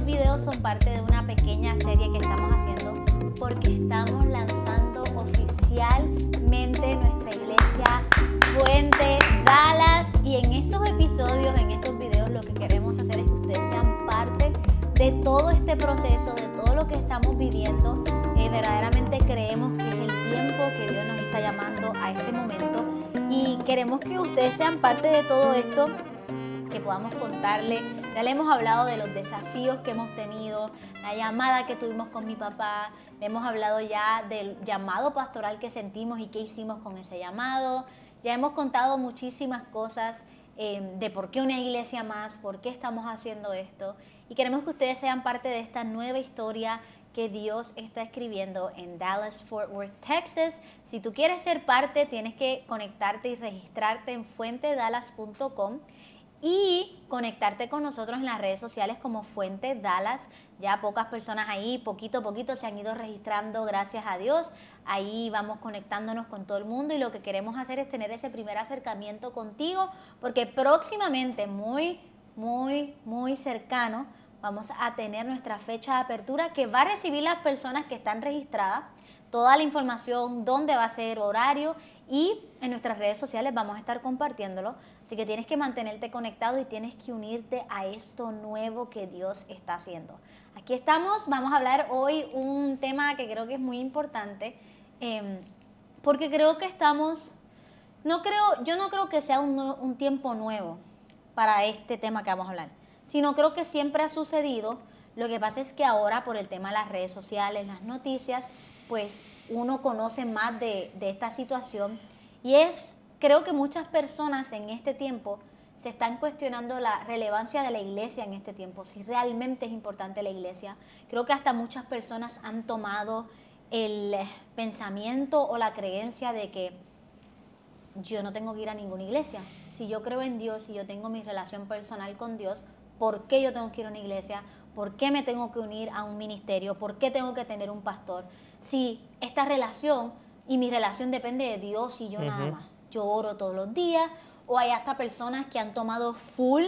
videos son parte de una pequeña serie que estamos haciendo porque estamos lanzando oficialmente nuestra iglesia Fuente Dallas, y en estos episodios, en estos videos, lo que queremos hacer es que ustedes sean parte de todo este proceso, de todo lo que estamos viviendo. Verdaderamente creemos que es el tiempo que Dios nos está llamando a este momento, y queremos que ustedes sean parte de todo esto, que podamos contarle. Ya le hemos hablado de los desafíos que hemos tenido, la llamada que tuvimos con mi papá, le hemos hablado ya del llamado pastoral que sentimos y qué hicimos con ese llamado. Ya hemos contado muchísimas cosas de por qué una iglesia más, por qué estamos haciendo esto, y queremos que ustedes sean parte de esta nueva historia que Dios está escribiendo en Dallas, Fort Worth, Texas. Si tú quieres ser parte, tienes que conectarte y registrarte en fuentedallas.com y conectarte con nosotros en las redes sociales como Fuente Dallas. Ya pocas personas ahí, poquito a poquito se han ido registrando, gracias a Dios. Ahí vamos conectándonos con todo el mundo, y lo que queremos hacer es tener ese primer acercamiento contigo, porque próximamente, muy cercano, vamos a tener nuestra fecha de apertura, que va a recibir las personas que están registradas, toda la información, dónde va a ser, horario, y en nuestras redes sociales vamos a estar compartiéndolo. Así que tienes que mantenerte conectado y tienes que unirte a esto nuevo que Dios está haciendo. Aquí estamos, vamos a hablar hoy un tema que creo que es muy importante, porque creo que estamos, yo no creo que sea un tiempo nuevo para este tema que vamos a hablar, sino creo que siempre ha sucedido. Lo que pasa es que ahora, por el tema de las redes sociales, las noticias, pues uno conoce más de esta situación, y creo que muchas personas en este tiempo se están cuestionando la relevancia de la iglesia en este tiempo, si realmente es importante la iglesia. Creo que hasta muchas personas han tomado el pensamiento o la creencia de que yo no tengo que ir a ninguna iglesia. Si yo creo en Dios, si yo tengo mi relación personal con Dios, ¿por qué yo tengo que ir a una iglesia? ¿Por qué me tengo que unir a un ministerio? ¿Por qué tengo que tener un pastor? Si esta relación y mi relación depende de Dios y yo nada más. Yo oro todos los días. O hay hasta personas que han tomado full,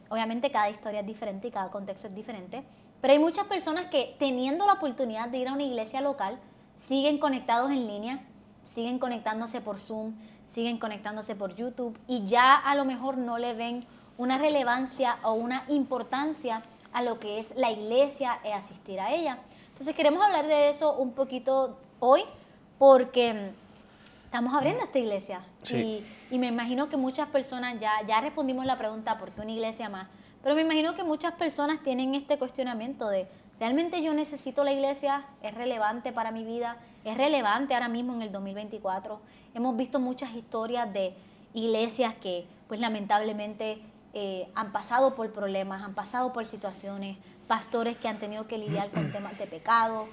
obviamente cada historia es diferente y cada contexto es diferente, pero hay muchas personas que, teniendo la oportunidad de ir a una iglesia local, siguen conectados en línea, siguen conectándose por Zoom, siguen conectándose por YouTube, y ya a lo mejor no le ven una relevancia o una importancia a lo que es la iglesia y asistir a ella. Entonces queremos hablar de eso un poquito hoy, porque estamos abriendo esta iglesia. Sí. Y me imagino que muchas personas, ya respondimos la pregunta ¿por qué una iglesia más? Pero me imagino que muchas personas tienen este cuestionamiento de, ¿realmente yo necesito la iglesia? ¿Es relevante para mi vida? ¿Es relevante ahora mismo en el 2024? Hemos visto muchas historias de iglesias que pues lamentablemente han pasado por problemas, han pasado por situaciones, pastores que han tenido que lidiar con temas de pecado,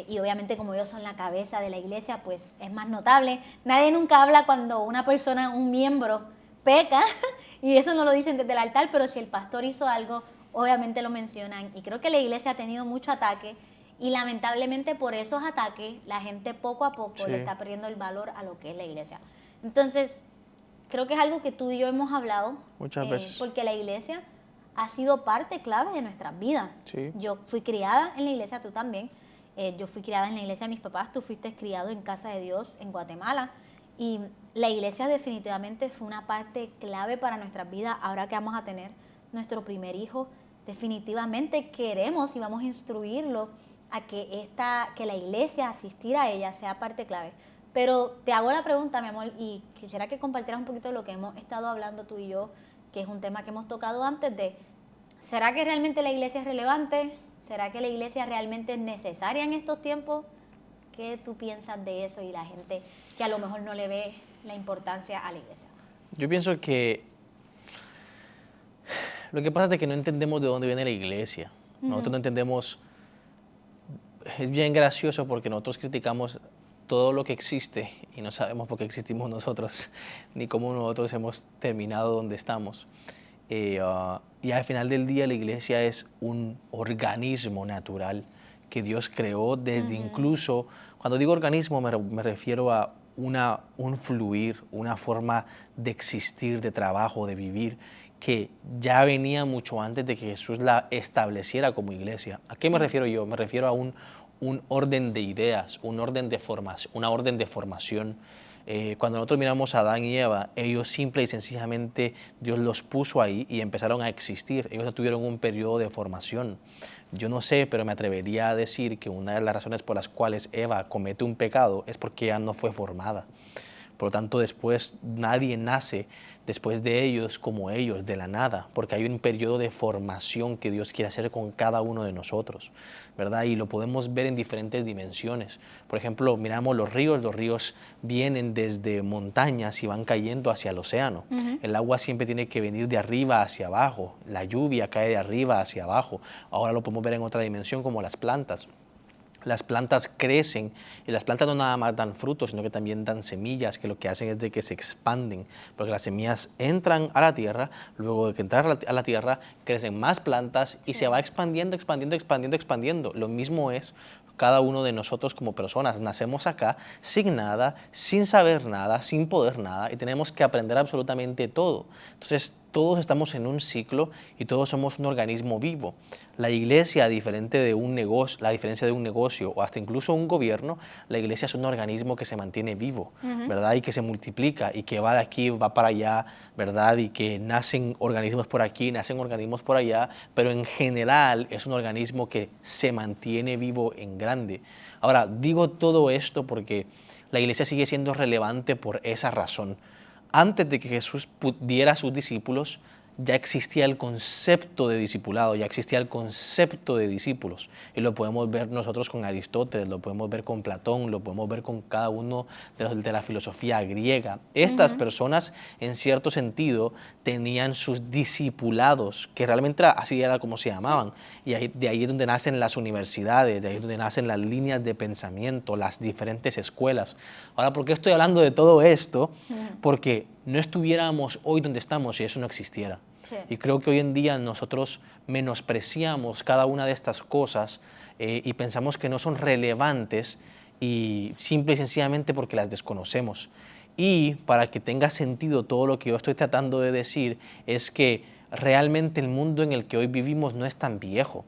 y obviamente como ellos son la cabeza de la iglesia, pues es más notable. Nadie nunca habla cuando una persona, un miembro, peca, y eso no lo dicen desde el altar, pero si el pastor hizo algo, obviamente lo mencionan. Y creo que la iglesia ha tenido mucho ataque, y lamentablemente por esos ataques la gente poco a poco le está perdiendo el valor a lo que es la iglesia. Entonces, creo que es algo que tú y yo hemos hablado Muchas veces. porque la iglesia ha sido parte clave de nuestras vidas. Sí. Yo fui criada en la iglesia, tú también. Yo fui criada en la iglesia de mis papás, tú fuiste criado en Casa de Dios en Guatemala, y la iglesia definitivamente fue una parte clave para nuestras vidas. Ahora que vamos a tener nuestro primer hijo, definitivamente queremos y vamos a instruirlo a que la iglesia, asistir a ella, sea parte clave. Pero te hago la pregunta, mi amor, y quisiera que compartieras un poquito de lo que hemos estado hablando tú y yo, que es un tema que hemos tocado antes, de ¿será que realmente la iglesia es relevante? ¿Será que la iglesia realmente es necesaria en estos tiempos? ¿Qué tú piensas de eso y la gente que a lo mejor no le ve la importancia a la iglesia? Yo pienso que lo que pasa es que no entendemos de dónde viene la iglesia. Nosotros no entendemos. Es bien gracioso porque nosotros criticamos todo lo que existe y no sabemos por qué existimos nosotros, ni cómo nosotros hemos terminado donde estamos. Y al final del día la iglesia es un organismo natural que Dios creó desde incluso, cuando digo organismo me refiero a un fluir, una forma de existir, de trabajo, de vivir, que ya venía mucho antes de que Jesús la estableciera como iglesia. ¿A qué me refiero yo? Me refiero a un orden de ideas, un orden de formación, una orden de formación. Cuando nosotros miramos a Adán y Eva, ellos simple y sencillamente Dios los puso ahí y empezaron a existir. Ellos no tuvieron un periodo de formación. Yo no sé, pero me atrevería a decir que una de las razones por las cuales Eva comete un pecado es porque ella no fue formada. Por lo tanto, después nadie nace después de ellos como ellos, de la nada, porque hay un periodo de formación que Dios quiere hacer con cada uno de nosotros, ¿verdad? Y lo podemos ver en diferentes dimensiones. Por ejemplo, miramos los ríos vienen desde montañas y van cayendo hacia el océano. El agua siempre tiene que venir de arriba hacia abajo, la lluvia cae de arriba hacia abajo. Ahora lo podemos ver en otra dimensión como las plantas. Las plantas crecen y las plantas no nada más dan frutos, sino que también dan semillas, que lo que hacen es de que se expanden, porque las semillas entran a la tierra, luego de que entran a la tierra crecen más plantas y se va expandiendo, expandiendo, expandiendo, expandiendo. Lo mismo es cada uno de nosotros como personas. Nacemos acá sin nada, sin saber nada, sin poder nada y tenemos que aprender absolutamente todo. Entonces, todos estamos en un ciclo y todos somos un organismo vivo. La iglesia, a diferencia de un negocio o hasta incluso un gobierno, la iglesia es un organismo que se mantiene vivo, ¿verdad? Y que se multiplica y que va de aquí, va para allá, ¿verdad? Y que nacen organismos por aquí, nacen organismos por allá, pero en general es un organismo que se mantiene vivo en grande. Ahora, digo todo esto porque la iglesia sigue siendo relevante por esa razón. Antes de que Jesús diera a sus discípulos, ya existía el concepto de discipulado, ya existía el concepto de discípulos. Y lo podemos ver nosotros con Aristóteles, lo podemos ver con Platón, lo podemos ver con cada uno de la filosofía griega. Estas personas, en cierto sentido, tenían sus discipulados, que realmente así era como se llamaban. Y de ahí es donde nacen las universidades, de ahí es donde nacen las líneas de pensamiento, las diferentes escuelas. Ahora, ¿por qué estoy hablando de todo esto? Porque no estuviéramos hoy donde estamos si eso no existiera. Sí. Y creo que hoy en día nosotros menospreciamos cada una de estas cosas y pensamos que no son relevantes y simple y sencillamente porque las desconocemos. Y para que tenga sentido todo lo que yo estoy tratando de decir es que realmente el mundo en el que hoy vivimos no es tan viejo.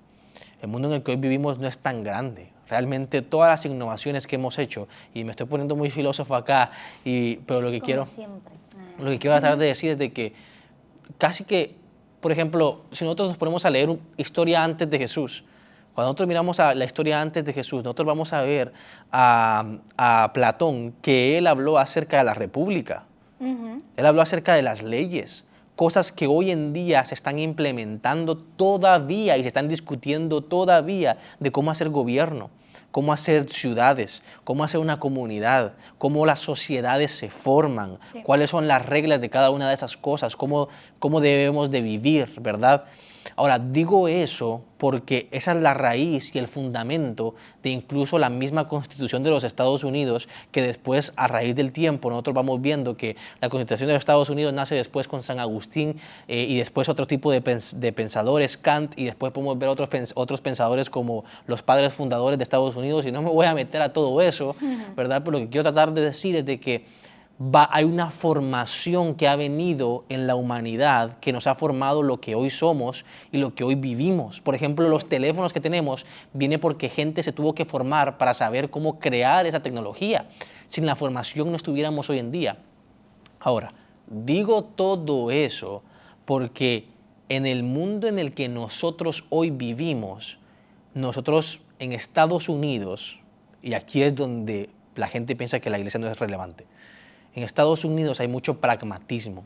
El mundo en el que hoy vivimos no es tan grande. Realmente todas las innovaciones que hemos hecho, y me estoy poniendo muy filósofo acá, pero lo que quiero tratar de decir es de que casi que, por ejemplo, si nosotros nos ponemos a leer una historia antes de Jesús, cuando nosotros miramos a la historia antes de Jesús, nosotros vamos a ver a Platón que él habló acerca de la república, él habló acerca de las leyes, cosas que hoy en día se están implementando todavía y se están discutiendo todavía de cómo hacer gobierno, cómo hacer ciudades, cómo hacer una comunidad, cómo las sociedades se forman, cuáles son las reglas de cada una de esas cosas, cómo debemos de vivir, ¿verdad? Ahora, digo eso porque esa es la raíz y el fundamento de incluso la misma Constitución de los Estados Unidos, que después, a raíz del tiempo, nosotros vamos viendo que la Constitución de los Estados Unidos nace después con San Agustín y después otro tipo de pensadores, Kant, y después podemos ver otros pensadores como los padres fundadores de Estados Unidos, y no me voy a meter a todo eso, ¿verdad? Pero lo que quiero tratar de decir es de que hay una formación que ha venido en la humanidad que nos ha formado lo que hoy somos y lo que hoy vivimos. Por ejemplo, los teléfonos que tenemos viene porque gente se tuvo que formar para saber cómo crear esa tecnología. Sin la formación no estuviéramos hoy en día. Ahora, digo todo eso porque en el mundo en el que nosotros hoy vivimos, nosotros en Estados Unidos, y aquí es donde la gente piensa que la iglesia no es relevante, en Estados Unidos hay mucho pragmatismo.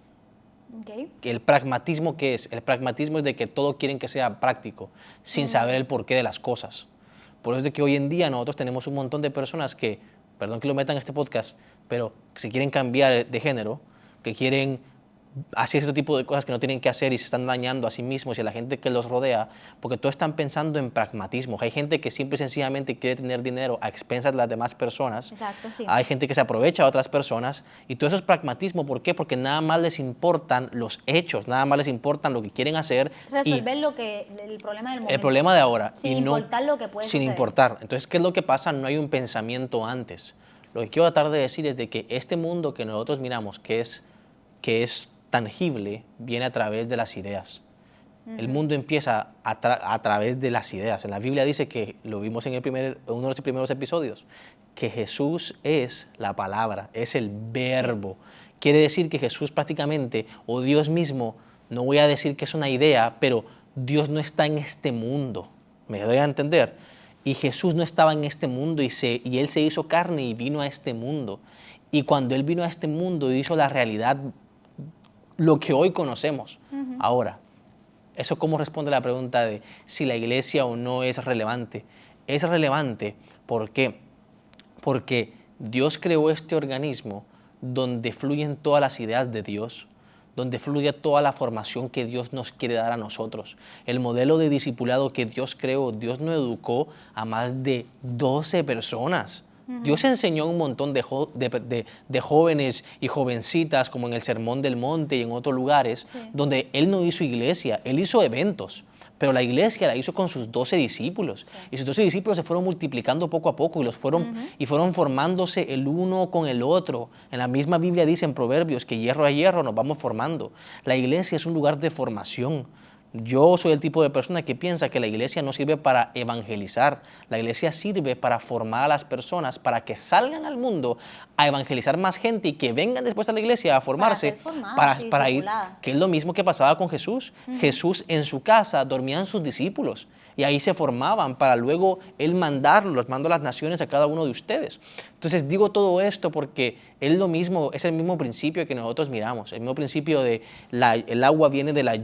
¿El pragmatismo qué es? El pragmatismo es de que todo quieren que sea práctico, sin saber el porqué de las cosas. Por eso es de que hoy en día nosotros tenemos un montón de personas que, perdón que lo metan en este podcast, pero que se quieren cambiar de género, que quieren hacer ese tipo de cosas que no tienen que hacer y se están dañando a sí mismos y a la gente que los rodea, porque todos están pensando en pragmatismo. Hay gente que simple y sencillamente quiere tener dinero a expensas de las demás personas. Exacto, sí. Hay gente que se aprovecha de otras personas y todo eso es pragmatismo. ¿Por qué? Porque nada más les importan los hechos, nada más les importan lo que quieren hacer. Resolver el problema del momento. El problema de ahora. Sin importar lo que puede Sin suceder. importar. Entonces, ¿qué es lo que pasa? No hay un pensamiento antes. Lo que quiero tratar de decir es de que este mundo que nosotros miramos, que es tangible viene a través de las ideas. El mundo empieza a través de las ideas. En la Biblia dice que, lo vimos en uno de los primeros episodios, que Jesús es la palabra, es el verbo. Quiere decir que Jesús prácticamente, o Dios mismo, no voy a decir que es una idea, pero Dios no está en este mundo. ¿Me doy a entender? Y Jesús no estaba en este mundo y Él se hizo carne y vino a este mundo. Y cuando Él vino a este mundo hizo la realidad, lo que hoy conocemos. Ahora, ¿eso cómo responde a la pregunta de si la iglesia o no es relevante? Es relevante, ¿por qué? Porque Dios creó este organismo donde fluyen todas las ideas de Dios, donde fluye toda la formación que Dios nos quiere dar a nosotros. El modelo de discipulado que Dios creó, Dios no educó a más de 12 personas. Dios enseñó a un montón de jóvenes y jovencitas, como en el Sermón del Monte y en otros lugares, donde Él no hizo iglesia, Él hizo eventos. Pero la iglesia la hizo con sus 12 discípulos. Y sus 12 discípulos se fueron multiplicando poco a poco y fueron formándose el uno con el otro. En la misma Biblia dice en Proverbios que hierro a hierro nos vamos formando. La iglesia es un lugar de formación. Yo soy el tipo de persona que piensa que la iglesia no sirve para evangelizar. La iglesia sirve para formar a las personas para que salgan al mundo a evangelizar más gente y que vengan después a la iglesia a formarse para ir, que es lo mismo que pasaba con Jesús. Jesús en su casa dormían sus discípulos y ahí se formaban para luego Él mandarlos, mando a las naciones a cada uno de ustedes. Entonces digo todo esto porque es el mismo principio que nosotros miramos, el mismo principio de el agua viene de la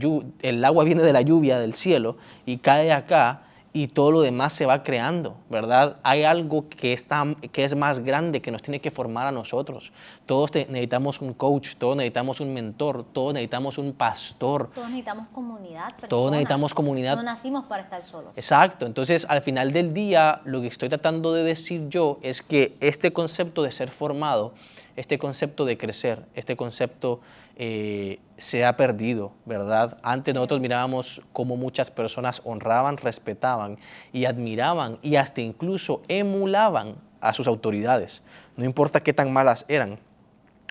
lluvia del cielo y cae acá y todo lo demás se va creando, ¿verdad? Hay algo que es más grande que nos tiene que formar a nosotros. Todos necesitamos un coach, todos necesitamos un mentor, todos necesitamos un pastor. Todos necesitamos comunidad, personas. Todos necesitamos comunidad. No nacimos para estar solos. Exacto. Entonces, al final del día, lo que estoy tratando de decir yo es que este concepto de ser formado, este concepto de crecer, este concepto se ha perdido, ¿verdad? Antes nosotros mirábamos cómo muchas personas honraban, respetaban y admiraban y hasta incluso emulaban a sus autoridades. No importa qué tan malas eran.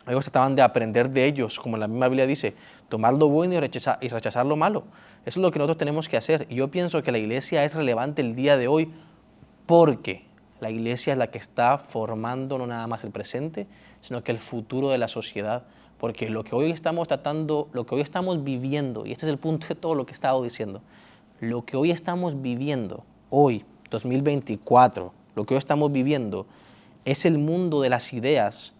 Ellos trataban de aprender de ellos, como la misma Biblia dice, tomar lo bueno y rechazar lo malo. Eso es lo que nosotros tenemos que hacer. Y yo pienso que la iglesia es relevante el día de hoy porque la iglesia es la que está formando no nada más el presente, sino que el futuro de la sociedad. Porque lo que hoy estamos tratando, lo que hoy estamos viviendo, y este es el punto de todo lo que he estado diciendo, lo que hoy estamos viviendo, hoy, 2024, lo que hoy estamos viviendo es el mundo de las ideas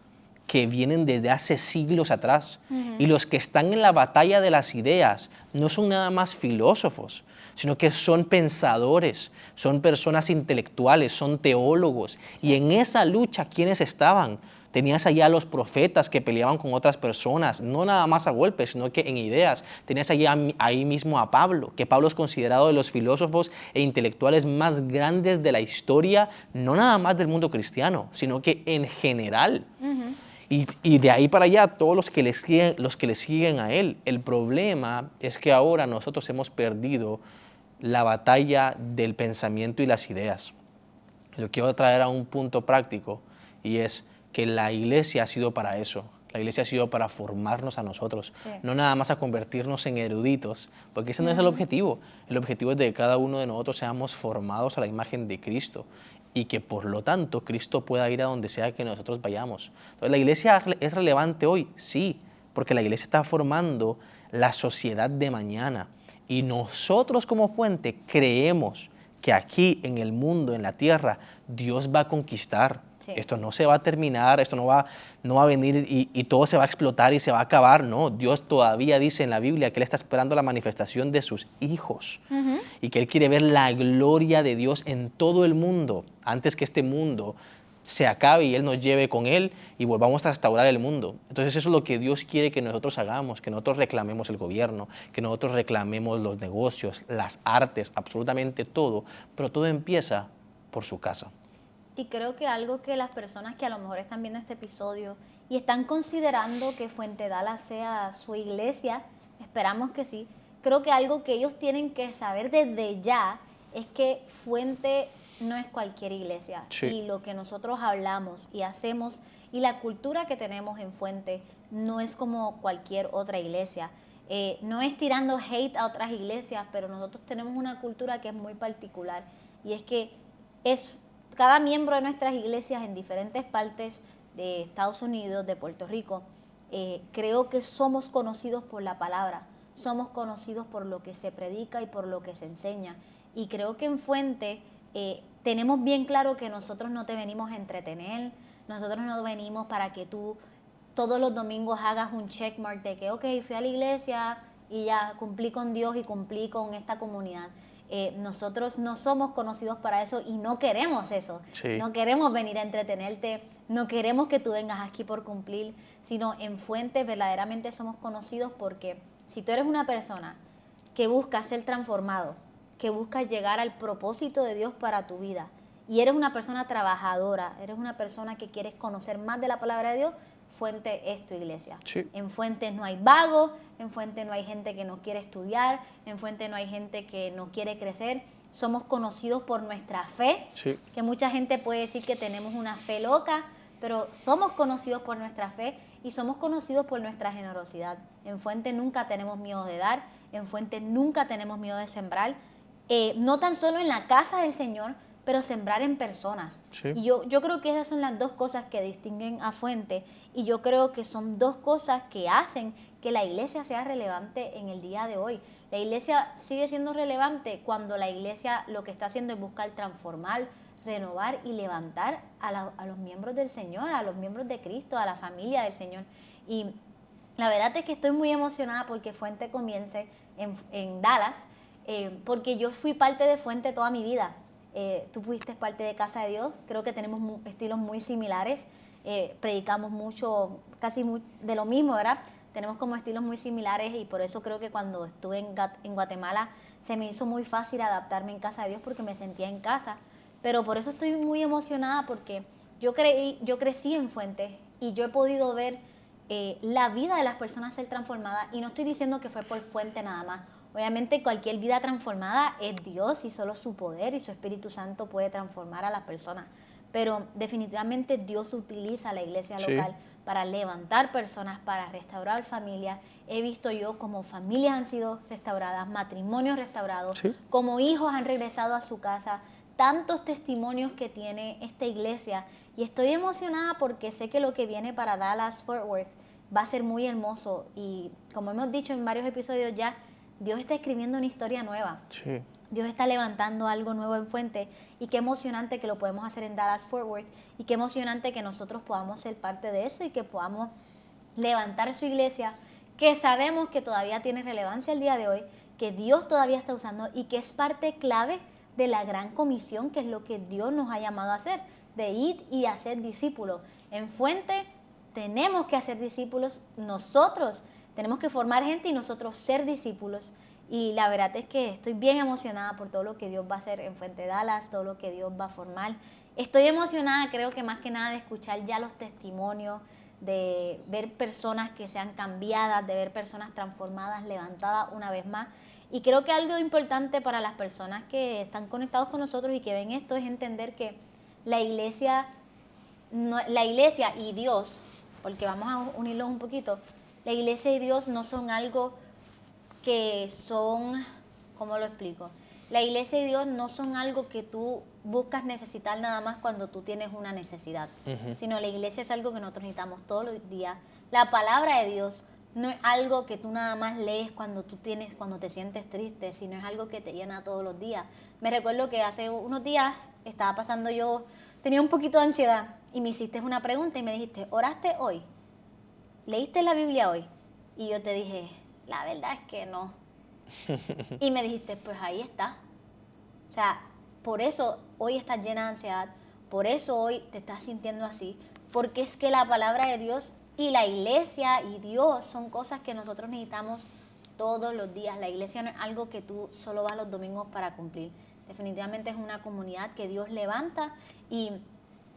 que vienen desde hace siglos atrás. Y los que están en la batalla de las ideas no son nada más filósofos, sino que son pensadores, son personas intelectuales, son teólogos. Y en esa lucha, ¿quiénes estaban? Tenías allá a los profetas que peleaban con otras personas, no nada más a golpes, sino que en ideas. Tenías allá ahí mismo a Pablo, que Pablo es considerado de los filósofos e intelectuales más grandes de la historia, no nada más del mundo cristiano, sino que en general. Y de ahí para allá, todos los que le siguen a él. El problema es que ahora nosotros hemos perdido la batalla del pensamiento y las ideas. Lo quiero traer a un punto práctico y es que la iglesia ha sido para eso. La iglesia ha sido para formarnos a nosotros, no nada más a convertirnos en eruditos, porque ese no es el objetivo. El objetivo es de que cada uno de nosotros seamos formados a la imagen de Cristo y que por lo tanto Cristo pueda ir a donde sea que nosotros vayamos. Entonces, ¿la iglesia es relevante hoy? Sí, porque la iglesia está formando la sociedad de mañana y nosotros como fuente creemos que aquí en el mundo, en la tierra, Dios va a conquistar. Esto no se va a terminar, esto no va a venir y todo se va a explotar y se va a acabar. No, Dios todavía dice en la Biblia que Él está esperando la manifestación de sus hijos y que Él quiere ver la gloria de Dios en todo el mundo antes que este mundo se acabe y Él nos lleve con Él y volvamos a restaurar el mundo. Entonces eso es lo que Dios quiere que nosotros hagamos, que nosotros reclamemos el gobierno, que nosotros reclamemos los negocios, las artes, absolutamente todo, pero todo empieza por su casa. Y creo que algo que las personas que a lo mejor están viendo este episodio y están considerando que Fuente Dallas sea su iglesia, esperamos que sí, creo que algo que ellos tienen que saber desde ya es que Fuente no es cualquier iglesia. Y lo que nosotros hablamos y hacemos y la cultura que tenemos en Fuente no es como cualquier otra iglesia. No es tirando hate a otras iglesias, pero nosotros tenemos una cultura que es muy particular, y es que cada miembro de nuestras iglesias en diferentes partes de Estados Unidos, de Puerto Rico, creo que somos conocidos por la palabra, somos conocidos por lo que se predica y por lo que se enseña. Y creo que en Fuente tenemos bien claro que nosotros no te venimos a entretener, nosotros no venimos para que tú todos los domingos hagas un checkmark de que, ok, fui a la iglesia y ya cumplí con Dios y cumplí con esta comunidad. Nosotros no somos conocidos para eso y no queremos eso. Sí. No queremos venir a entretenerte, no queremos que tú vengas aquí por cumplir, sino en Fuente verdaderamente somos conocidos porque si tú eres una persona que busca ser transformado, que busca llegar al propósito de Dios para tu vida, y eres una persona trabajadora, eres una persona que quieres conocer más de la palabra de Dios, Fuente es tu iglesia. Sí. En Fuente no hay vagos, en Fuente no hay gente que no quiere estudiar, en Fuente no hay gente que no quiere crecer. Somos conocidos por nuestra fe, Sí. que mucha gente puede decir que tenemos una fe loca, pero somos conocidos por nuestra fe y somos conocidos por nuestra generosidad. En Fuente nunca tenemos miedo de dar, en Fuente nunca tenemos miedo de sembrar, no tan solo en la casa del Señor, pero sembrar en personas. Sí. Y yo creo que esas son las dos cosas que distinguen a Fuente, y yo creo que son dos cosas que hacen que la iglesia sea relevante en el día de hoy. La iglesia sigue siendo relevante cuando la iglesia lo que está haciendo es buscar transformar, renovar y levantar a los miembros del Señor, a los miembros de Cristo, a la familia del Señor. Y la verdad es que estoy muy emocionada porque Fuente comience en Dallas, porque yo fui parte de Fuente toda mi vida. Tú fuiste parte de Casa de Dios, creo que tenemos estilos muy similares, predicamos mucho, de lo mismo, ¿verdad? Tenemos como estilos muy similares, y por eso creo que cuando estuve en Guatemala se me hizo muy fácil adaptarme en Casa de Dios porque me sentía en casa. Pero por eso estoy muy emocionada porque yo crecí en Fuente y yo he podido ver la vida de las personas ser transformada, y no estoy diciendo que fue por Fuente nada más. Obviamente cualquier vida transformada es Dios y solo su poder y su Espíritu Santo puede transformar a las personas. Pero definitivamente Dios utiliza a la iglesia local para levantar personas, para restaurar familias. He visto yo como familias han sido restauradas, matrimonios restaurados, como hijos han regresado a su casa. Tantos testimonios que tiene esta iglesia, y estoy emocionada porque sé que lo que viene para Dallas Fort Worth va a ser muy hermoso, y como hemos dicho en varios episodios ya, Dios está escribiendo una historia nueva. Sí. Dios está levantando algo nuevo en Fuente, y qué emocionante que lo podemos hacer en Dallas Fort Worth, y qué emocionante que nosotros podamos ser parte de eso y que podamos levantar su iglesia, que sabemos que todavía tiene relevancia el día de hoy, que Dios todavía está usando y que es parte clave de la gran comisión, que es lo que Dios nos ha llamado a hacer, de ir y hacer discípulos. En Fuente tenemos que hacer discípulos, nosotros tenemos que formar gente y nosotros ser discípulos. Y la verdad es que estoy bien emocionada por todo lo que Dios va a hacer en Fuente Dallas, todo lo que Dios va a formar. Estoy emocionada, creo que más que nada, de escuchar ya los testimonios, de ver personas que sean cambiadas, de ver personas transformadas, levantadas una vez más. Y creo que algo importante para las personas que están conectados con nosotros y que ven esto es entender que la iglesia y Dios, porque vamos a unirlos un poquito, la iglesia y Dios no son algo que son, ¿cómo lo explico? La iglesia y Dios no son algo que tú buscas necesitar nada más cuando tú tienes una necesidad, sino la iglesia es algo que nosotros necesitamos todos los días. La palabra de Dios no es algo que tú nada más lees cuando te sientes triste, sino es algo que te llena todos los días. Me recuerdo que hace unos días tenía un poquito de ansiedad y me hiciste una pregunta y me dijiste, ¿oraste hoy? ¿Leíste la Biblia hoy? Y yo te dije, la verdad es que no. Y me dijiste, pues ahí está. O sea, por eso hoy estás llena de ansiedad, por eso hoy te estás sintiendo así, porque es que la palabra de Dios y la iglesia y Dios son cosas que nosotros necesitamos todos los días. La iglesia no es algo que tú solo vas los domingos para cumplir. Definitivamente es una comunidad que Dios levanta, y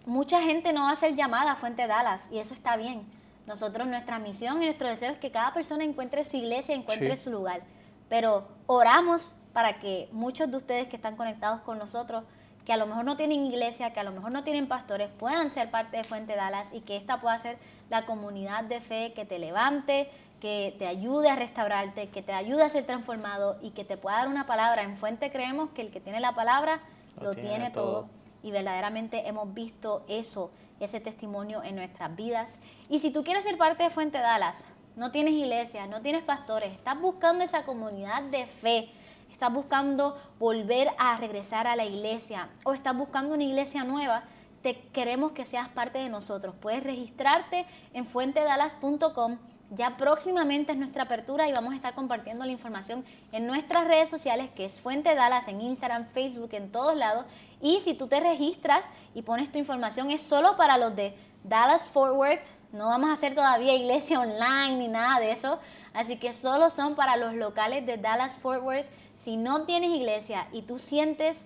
mucha gente no va a ser llamada a Fuente Dallas, y eso está bien. Nosotros, nuestra misión y nuestro deseo es que cada persona encuentre su iglesia, encuentre su lugar. Pero oramos para que muchos de ustedes que están conectados con nosotros, que a lo mejor no tienen iglesia, que a lo mejor no tienen pastores, puedan ser parte de Fuente Dallas y que esta pueda ser la comunidad de fe que te levante, que te ayude a restaurarte, que te ayude a ser transformado y que te pueda dar una palabra. En Fuente creemos que el que tiene la palabra lo tiene todo. Y verdaderamente hemos visto eso, ese testimonio en nuestras vidas. Y si tú quieres ser parte de Fuente Dallas, no tienes iglesia, no tienes pastores, estás buscando esa comunidad de fe, estás buscando volver a regresar a la iglesia o estás buscando una iglesia nueva, te queremos que seas parte de nosotros. Puedes registrarte en fuentedallas.com. Ya próximamente es nuestra apertura y vamos a estar compartiendo la información en nuestras redes sociales, que es Fuente Dallas, en Instagram, Facebook, en todos lados. Y si tú te registras y pones tu información, es solo para los de Dallas Fort Worth. No vamos a hacer todavía iglesia online ni nada de eso. Así que solo son para los locales de Dallas Fort Worth. Si no tienes iglesia y tú sientes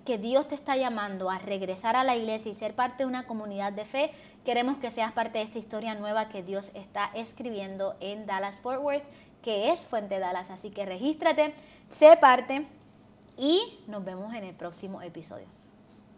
que Dios te está llamando a regresar a la iglesia y ser parte de una comunidad de fe, queremos que seas parte de esta historia nueva que Dios está escribiendo en Dallas Fort Worth, que es Fuente Dallas. Así que regístrate, sé parte y nos vemos en el próximo episodio.